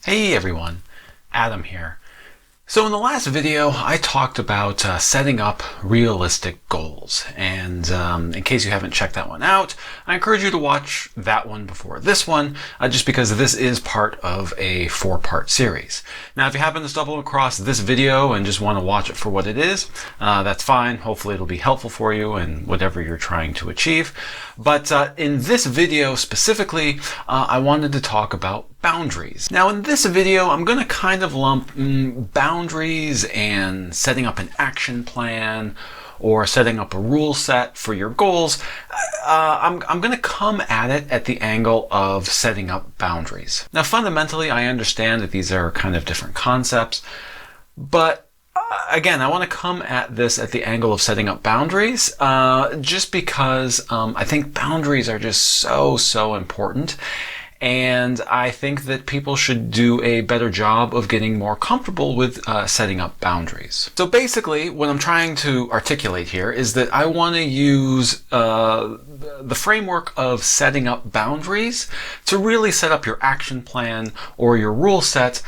Hey everyone, Adam here. So in the last video, I talked about setting up realistic goals. And in case you haven't checked that one out, I encourage you to watch that one before this one, just because this is part of a 4-part series. Now, if you happen to stumble across this video and just want to watch it for what it is, that's fine. Hopefully it'll be helpful for you in whatever you're trying to achieve. But in this video specifically, I wanted to talk about boundaries. Now in this video, I'm going to kind of lump boundaries and setting up an action plan or setting up a rule set for your goals. I'm going to come at it at the angle of setting up boundaries. Now fundamentally, I understand that these are kind of different concepts, but again, I want to come at this at the angle of setting up boundaries, just because I think boundaries are just so important. And I think that people should do a better job of getting more comfortable with setting up boundaries. So basically, what I'm trying to articulate here is that I want to use the framework of setting up boundaries to really set up your action plan or your rule set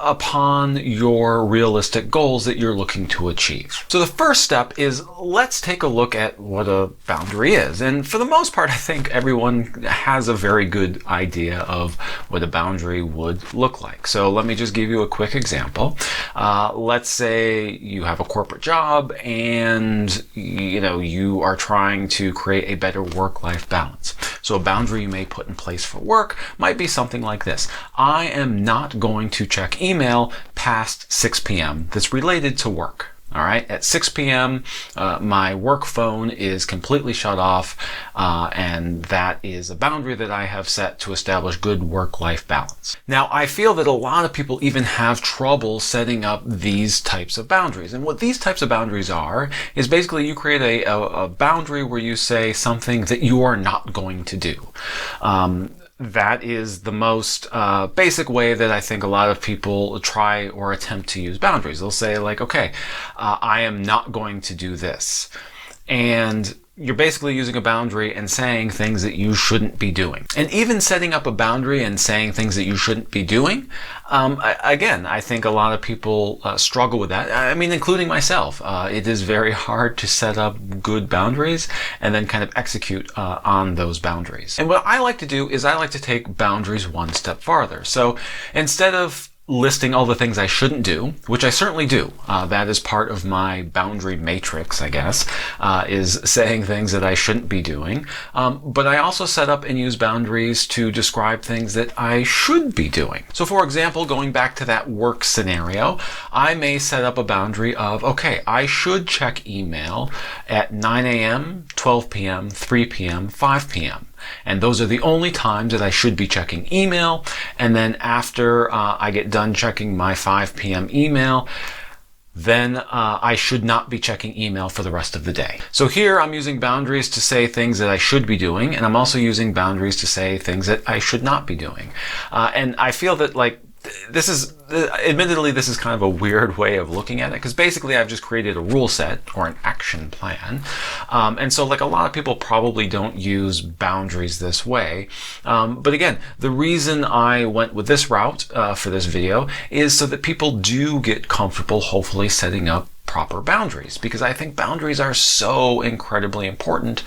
upon your realistic goals that you're looking to achieve. So the first step is, let's take a look at what a boundary is. And for the most part, I think everyone has a very good idea of what a boundary would look like. So let me just give you a quick example. Let's say you have a corporate job and you are trying to create a better work-life balance. So a boundary you may put in place for work might be something like this. I am not going to check email past 6 p.m. that's related to work. All right, at 6 p.m. My work phone is completely shut off, and that is a boundary that I have set to establish good work-life balance. Now, I feel that a lot of people even have trouble setting up these types of boundaries. And what these types of boundaries are is basically you create a boundary where you say something that you are not going to do. That is the most basic way that I think a lot of people try or attempt to use boundaries. They'll say like, okay, I am not going to do this. And you're basically using a boundary and saying things that you shouldn't be doing. And even setting up a boundary and saying things that you shouldn't be doing, again, I think a lot of people struggle with that. I mean, including myself. It is very hard to set up good boundaries and then kind of execute on those boundaries. And what I like to do is I like to take boundaries one step farther. So instead of listing all the things I shouldn't do, which I certainly do. That is part of my boundary matrix, I guess, is saying things that I shouldn't be doing. But I also set up and use boundaries to describe things that I should be doing. So for example, going back to that work scenario, I may set up a boundary of, okay, I should check email at 9 a.m., 12 p.m., 3 p.m., 5 p.m. And those are the only times that I should be checking email. And then after I get done checking my 5 p.m. email, then I should not be checking email for the rest of the day. So here I'm using boundaries to say things that I should be doing, and I'm also using boundaries to say things that I should not be doing. And I feel that admittedly, this is kind of a weird way of looking at it, because basically I've just created a rule set or an action plan. And so like a lot of people probably don't use boundaries this way. But again, the reason I went with this route for this video is so that people do get comfortable, hopefully, setting up proper boundaries, because I think boundaries are so incredibly important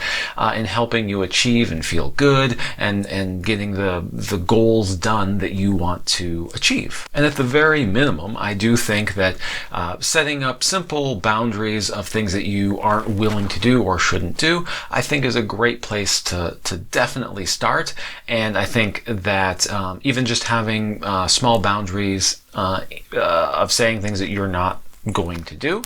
in helping you achieve and feel good and getting the goals done that you want to achieve. And at the very minimum, I do think that setting up simple boundaries of things that you aren't willing to do or shouldn't do, I think is a great place to definitely start. And I think that even just having small boundaries of saying things that you're not going to do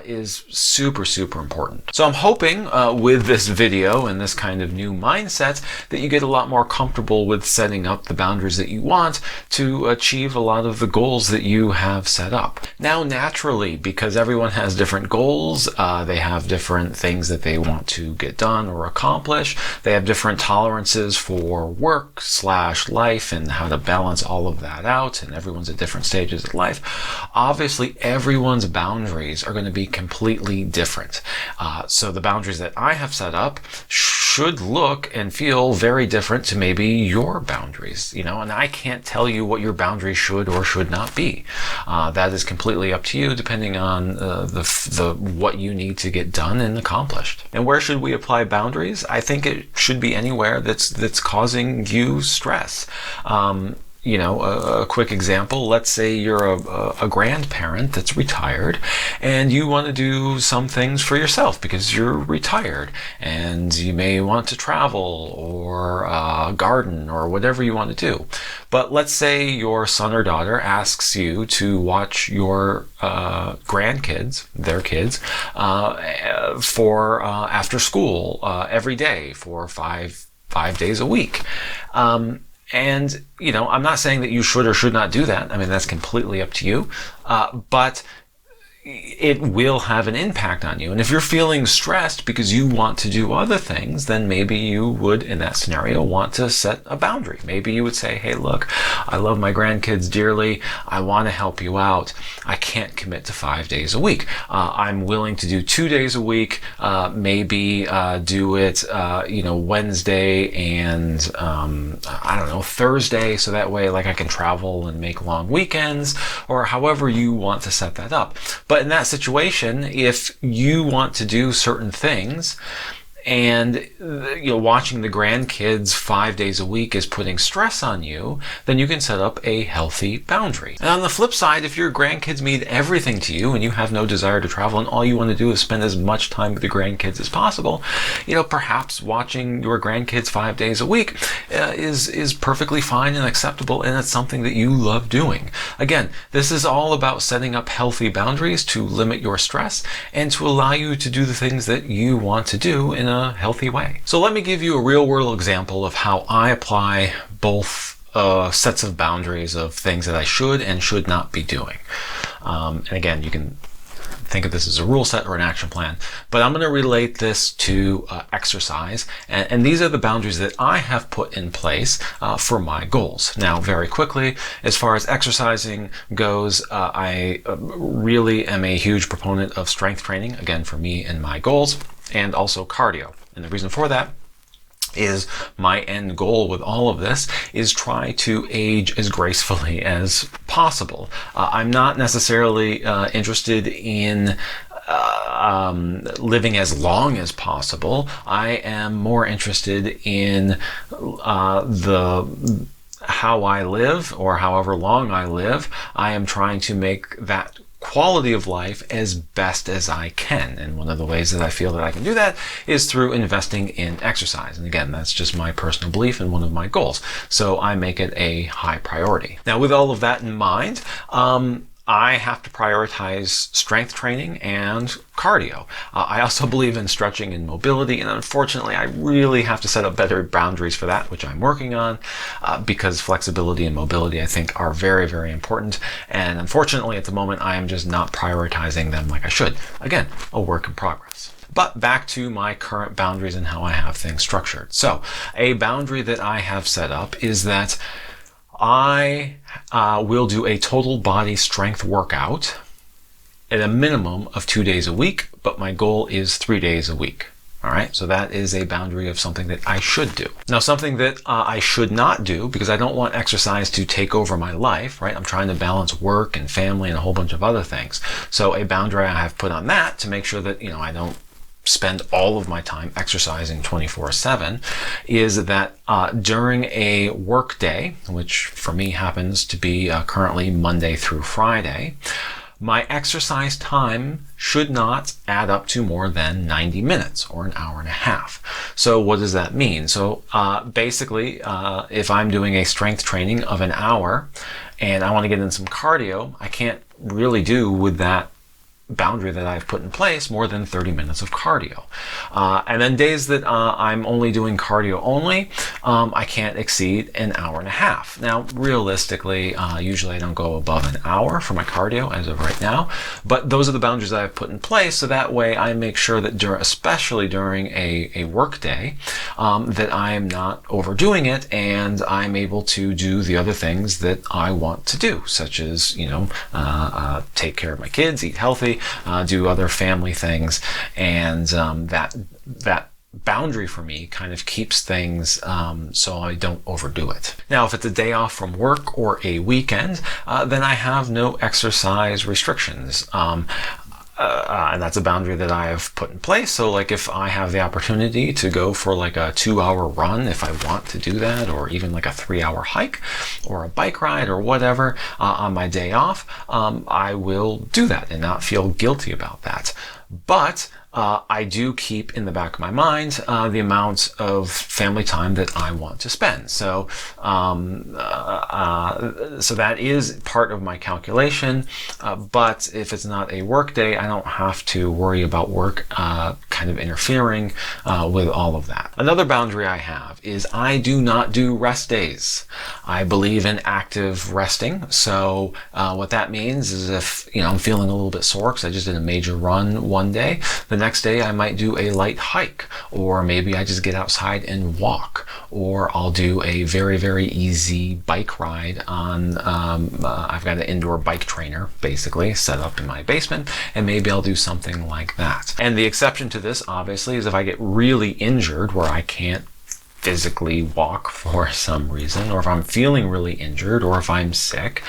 is super important. So I'm hoping with this video and this kind of new mindset that you get a lot more comfortable with setting up the boundaries that you want to achieve a lot of the goals that you have set up. Now naturally, because everyone has different goals, they have different things that they want to get done or accomplish, they have different tolerances for work/life and how to balance all of that out, and everyone's at different stages of life. Obviously everyone's boundaries are going to to be completely different. So the boundaries that I have set up should look and feel very different to maybe your boundaries, and I can't tell you what your boundaries should or should not be. That is completely up to you, depending on what you need to get done and accomplished. And where should we apply boundaries? I think it should be anywhere that's causing you stress. A quick example, let's say you're a grandparent that's retired and you want to do some things for yourself because you're retired, and you may want to travel or garden or whatever you want to do. But let's say your son or daughter asks you to watch your grandkids, their kids, for after school every day for five days a week. And, I'm not saying that you should or should not do that. I mean, that's completely up to you. But it will have an impact on you. And if you're feeling stressed because you want to do other things, then maybe you would, in that scenario, want to set a boundary. Maybe you would say, hey, look, I love my grandkids dearly. I want to help you out. I can't commit to 5 days a week. I'm willing to do 2 days a week, maybe do it, Wednesday and, Thursday. So that way, I can travel and make long weekends, or however you want to set that up. But in that situation, if you want to do certain things and watching the grandkids 5 days a week is putting stress on you, then you can set up a healthy boundary. And on the flip side, if your grandkids mean everything to you and you have no desire to travel and all you want to do is spend as much time with the grandkids as possible, perhaps watching your grandkids 5 days a week is perfectly fine and acceptable, and it's something that you love doing. Again, this is all about setting up healthy boundaries to limit your stress and to allow you to do the things that you want to do in a healthy way. So let me give you a real world example of how I apply both sets of boundaries of things that I should and should not be doing. And again, you can think of this as a rule set or an action plan, but I'm going to relate this to exercise, and these are the boundaries that I have put in place for my goals. Now, very quickly, as far as exercising goes, I really am a huge proponent of strength training, again, for me and my goals, and also cardio. And the reason for that is my end goal with all of this is try to age as gracefully as possible. I'm not necessarily interested in living as long as possible. I am more interested in how I live, or however long I live. I am trying to make that quality of life as best as I can. And one of the ways that I feel that I can do that is through investing in exercise. And again, that's just my personal belief and one of my goals. So I make it a high priority. Now, with all of that in mind, I have to prioritize strength training and cardio. I also believe in stretching and mobility, and unfortunately I really have to set up better boundaries for that, which I'm working on, because flexibility and mobility I think are very, very important, and unfortunately at the moment I am just not prioritizing them like I should. Again, a work in progress. But back to my current boundaries and how I have things structured. So a boundary that I have set up is that I will do a total body strength workout at a minimum of 2 days a week, but my goal is 3 days a week. All right, so that is a boundary of something that I should do. Now, something that I should not do, because I don't want exercise to take over my life, right? I'm trying to balance work and family and a whole bunch of other things. So a boundary I have put on that to make sure that, I don't spend all of my time exercising 24/7 is that during a work day, which for me happens to be currently Monday through Friday, my exercise time should not add up to more than 90 minutes or an hour and a half. So what does that mean? So basically, if I'm doing a strength training of an hour and I want to get in some cardio, I can't really do with that boundary that I've put in place more than 30 minutes of cardio. And then days that I'm only doing cardio only, I can't exceed an hour and a half. Now, realistically, usually I don't go above an hour for my cardio as of right now, but those are the boundaries that I've put in place, so that way I make sure that especially during a work day, that I'm not overdoing it and I'm able to do the other things that I want to do, such as, take care of my kids, eat healthy, do other family things, and that boundary for me kind of keeps things so I don't overdo it. Now, if it's a day off from work or a weekend, then I have no exercise restrictions. And that's a boundary that I have put in place. So like if I have the opportunity to go for like a 2-hour run, if I want to do that, or even like a 3-hour hike or a bike ride or whatever on my day off, I will do that and not feel guilty about that. But I do keep in the back of my mind the amount of family time that I want to spend. So so that is part of my calculation. But if it's not a work day, I don't have to worry about work kind of interfering with all of that. Another boundary I have is I do not do rest days. I believe in active resting. So what that means is if I'm feeling a little bit sore because I just did a major run one day, the next day I might do a light hike, or maybe I just get outside and walk, or I'll do a very, very easy bike ride on, I've got an indoor bike trainer basically set up in my basement, and maybe I'll do something like that. And the exception to this obviously is if I get really injured where I can't physically walk for some reason, or if I'm feeling really injured, or if I'm sick,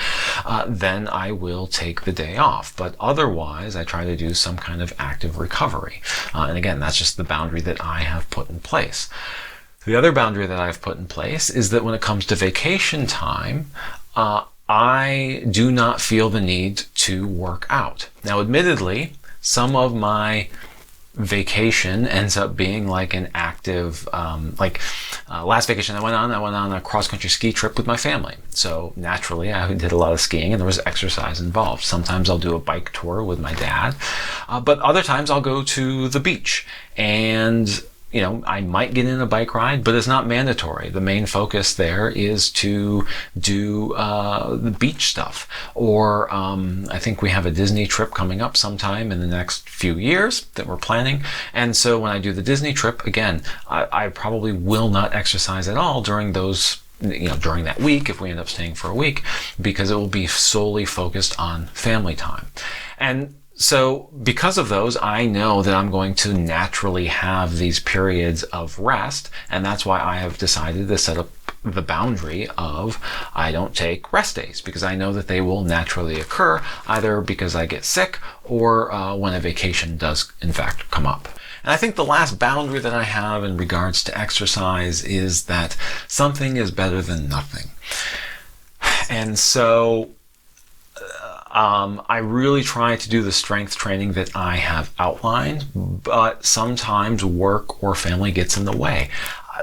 then I will take the day off. But otherwise, I try to do some kind of active recovery. And again, that's just the boundary that I have put in place. The other boundary that I've put in place is that when it comes to vacation time, I do not feel the need to work out. Now, admittedly, some of my vacation ends up being like an active, last vacation I went on a cross-country ski trip with my family. So naturally I did a lot of skiing and there was exercise involved. Sometimes I'll do a bike tour with my dad, but other times I'll go to the beach and I might get in a bike ride, but it's not mandatory. The main focus there is to do the beach stuff. Or I think we have a Disney trip coming up sometime in the next few years that we're planning. And so when I do the Disney trip, again, I probably will not exercise at all during those during that week, if we end up staying for a week, because it will be solely focused on family time. And so because of those, I know that I'm going to naturally have these periods of rest, and that's why I have decided to set up the boundary of I don't take rest days, because I know that they will naturally occur either because I get sick or when a vacation does in fact come up. And I think the last boundary that I have in regards to exercise is that something is better than nothing. And so I really try to do the strength training that I have outlined, but sometimes work or family gets in the way,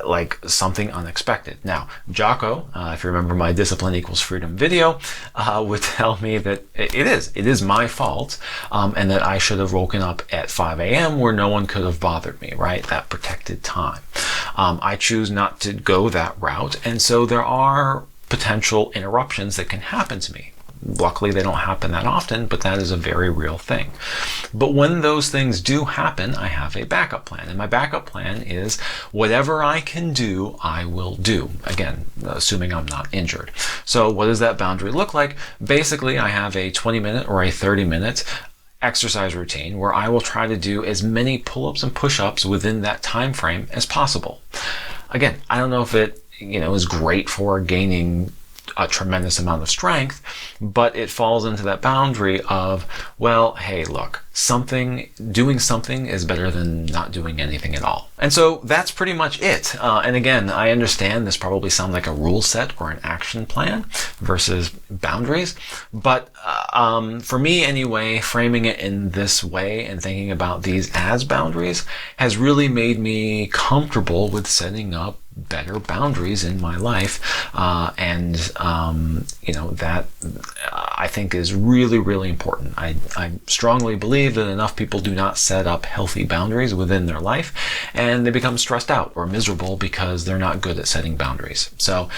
like something unexpected. Now, Jocko, if you remember my Discipline Equals Freedom video, would tell me that it is my fault, and that I should have woken up at 5 a.m. where no one could have bothered me, right? That protected time. I choose not to go that route, and so there are potential interruptions that can happen to me. Luckily, they don't happen that often, but that is a very real thing. But when those things do happen, I have a backup plan. And my backup plan is whatever I can do, I will do. Again, assuming I'm not injured. So what does that boundary look like? Basically, I have a 20-minute or a 30-minute exercise routine where I will try to do as many pull-ups and push-ups within that time frame as possible. Again, I don't know if it is great for gaining a tremendous amount of strength, but it falls into that boundary of, well, hey, look, doing something is better than not doing anything at all. And so that's pretty much it. And again, I understand this probably sounds like a rule set or an action plan versus boundaries, but for me anyway, framing it in this way and thinking about these as boundaries has really made me comfortable with setting up better boundaries in my life, and that I think is really, really important. I strongly believe that enough people do not set up healthy boundaries within their life, and they become stressed out or miserable because they're not good at setting boundaries. So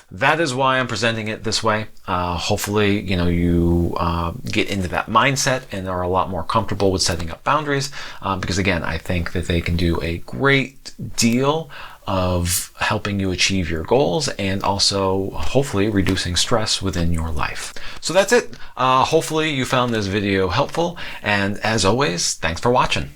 that is why I'm presenting it this way. Hopefully, you get into that mindset and are a lot more comfortable with setting up boundaries, because again, I think that they can do a great deal of helping you achieve your goals and also hopefully reducing stress within your life. So that's it. Hopefully you found this video helpful, and as always, thanks for watching.